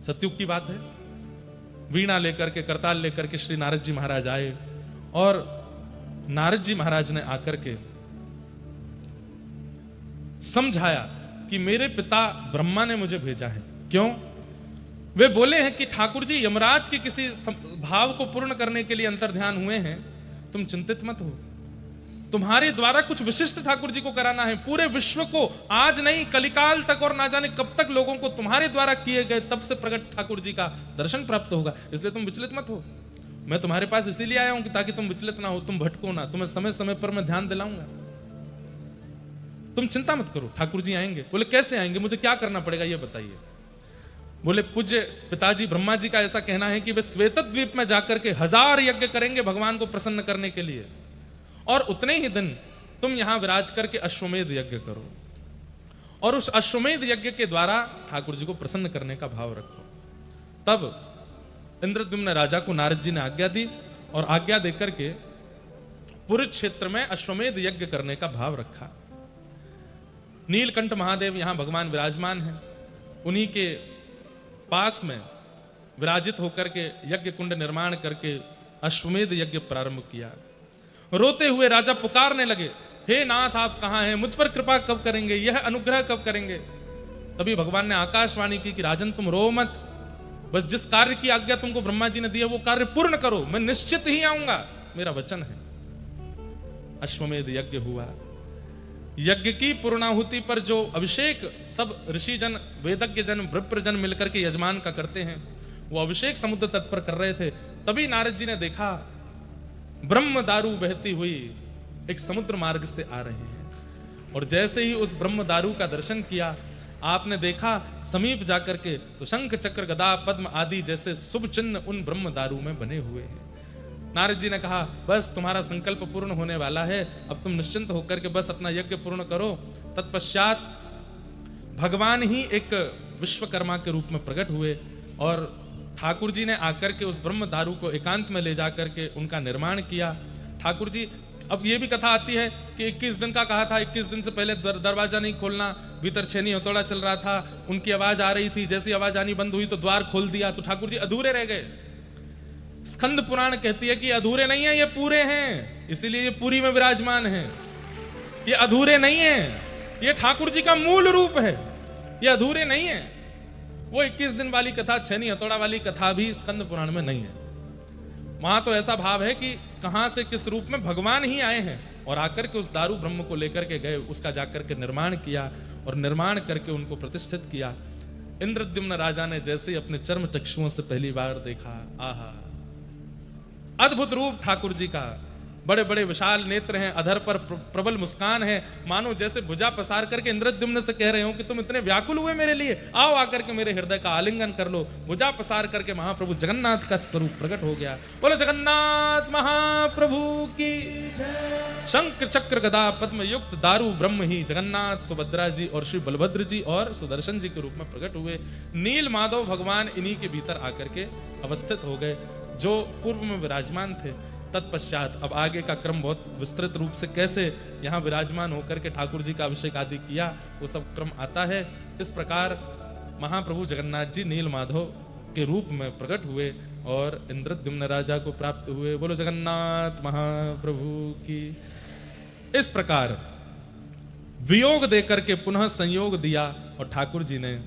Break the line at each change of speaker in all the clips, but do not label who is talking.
सतयुग की बात है। वीणा लेकर के, करताल लेकर के श्री नारद जी महाराज आए और नारद जी महाराज ने आकर के समझाया कि मेरे पिता ब्रह्मा ने मुझे भेजा है। क्यों? वे बोले हैं कि ठाकुर जी यमराज के किसी भाव को पूर्ण करने के लिए अंतर्ध्यान हुए हैं, तुम चिंतित मत हो, तुम्हारे द्वारा कुछ विशिष्ट ठाकुर जी को कराना है। पूरे विश्व को आज नहीं कलिकाल तक और ना जाने कब तक लोगों को तुम्हारे द्वारा किए गए तब से प्रकट ठाकुर जी का दर्शन प्राप्त होगा, इसलिए तुम विचलित मत हो। मैं तुम्हारे पास इसीलिए आया हूं कि ताकि तुम विचलित ना हो, तुम भटको ना, तुम्हें समय समय पर मैं ध्यान दिलाऊंगा, तुम चिंता मत करो, ठाकुर जी आएंगे। बोले कैसे आएंगे, मुझे क्या करना पड़ेगा ये बताइए। बोले पूज्य पिताजी ब्रह्मा जी का ऐसा कहना है कि वे श्वेतद्वीप में जाकर के 1000 यज्ञ करेंगे भगवान को प्रसन्न करने के लिए, और उतने ही दिन तुम यहां विराज करके अश्वमेध यज्ञ करो और उस अश्वमेध यज्ञ के द्वारा ठाकुर जी को प्रसन्न करने का भाव रखो। तब इंद्रद्युम्न राजा को नारद जी ने आज्ञा दी और आज्ञा देकर के पुरी क्षेत्र में अश्वमेध यज्ञ करने का भाव रखा। नीलकंठ महादेव यहां भगवान विराजमान हैं, उन्हीं के पास में विराजित होकर के यज्ञ कुंड निर्माण करके अश्वमेध यज्ञ प्रारंभ किया। रोते हुए राजा पुकारने लगे, हे नाथ आप कहां हैं, मुझ पर कृपा कब करेंगे, यह अनुग्रह कब करेंगे। तभी भगवान ने आकाशवाणी की कि राजन तुम रो मत, बस जिस कार्य की आज्ञा तुमको ब्रह्मा जी ने दी है वो कार्य पूर्ण करो, मैं निश्चित ही आऊंगा, मेरा वचन है। अश्वमेध यज्ञ हुआ। यज्ञ की पूर्णाहुति पर जो अभिषेक सब ऋषि जन, वेदज्ञ जन, विप्र जन मिलकर के यजमान का करते हैं, वो अभिषेक समुद्र तट पर कर रहे थे। तभी नारद जी ने देखा ब्रह्म दारू बहती हुई एक समुद्र मार्ग से आ रहे हैं, और जैसे ही उस ब्रह्म दारू का दर्शन किया, आपने देखा समीप जाकर के तो शंख चक्र गदा पद्म आदि जैसे शुभ चिन्ह उन ब्रह्म दारू में बने हुए हैं। नारद जी ने कहा बस तुम्हारा संकल्प पूर्ण होने वाला है, अब तुम निश्चिंत होकर के बस अपना यज्ञ पूर्ण करो। तत्पश्चात भगवान ही एक विश्वकर्मा के रूप में प्रकट हुए और ठाकुर जी ने आकर के उस ब्रह्म दारू को एकांत में ले जाकर के उनका निर्माण किया। ठाकुर जी, अब ये भी कथा आती है कि 21 दिन का कहा था, 21 दिन से पहले दरवाजा नहीं खोलना, भीतर छेनी हथौड़ा चल रहा था, उनकी आवाज आ रही थी, जैसी आवाज आनी बंद हुई तो द्वार खोल दिया, तो ठाकुर जी अधूरे रह गए। स्कंद पुराण कहती है कि अधूरे नहीं है, ये पूरे हैं, इसीलिए ये पूरी में विराजमान है। ये अधूरे नहीं है, ये ठाकुर जी का मूल रूप है, ये अधूरे नहीं है। वो 21 दिन वाली कथा, छेनी हथौड़ा वाली कथा भी स्कंद पुराण में नहीं है। वहां तो ऐसा भाव है कि कहां से किस रूप में भगवान ही आए हैं और आकर के उस दारू ब्रह्म को लेकर के गए, उसका जाकर के निर्माण किया और निर्माण करके उनको प्रतिष्ठित किया। इंद्रद्युम्न राजा ने जैसे ही अपने चर्म चक्षुओं से पहली बार देखा, आहा अद्भुत रूप ठाकुर जी का, बड़े बड़े विशाल नेत्र हैं, अधर पर प्रबल मुस्कान है, मानो जैसे भुजा पसार करके इंद्रद्युम्न से कह रहे हो कि तुम इतने व्याकुल हुए मेरे लिए, आओ आकर के मेरे हृदय का आलिंगन कर लो। भुजा पसार करके महाप्रभु जगन्नाथ का स्वरूप प्रकट हो गया। बोलो जगन्नाथ महाप्रभु की। शंख चक्र गदा पद्म युक्त दारू ब्रह्म ही जगन्नाथ सुभद्रा जी और श्री बलभद्र जी और सुदर्शन जी के रूप में प्रकट हुए। नील माधव भगवान इन्हीं के भीतर आकर के अवस्थित हो गए जो पूर्व में विराजमान थे। तत्पश्चात अब आगे का क्रम बहुत विस्तृत रूप से कैसे यहाँ विराजमान होकर के ठाकुर जी का अभिषेक आदि किया, वो सब क्रम आता है। इस प्रकार महाप्रभु जगन्नाथ जी नील माधव के रूप में प्रकट हुए और इंद्रद्युम्न राजा को प्राप्त हुए। बोलो जगन्नाथ महाप्रभु की। इस प्रकार वियोग देकर के पुनः संयोग दिया और ठाकुर जी ने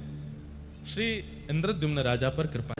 श्री इंद्रद्युम्न राजा पर कृपा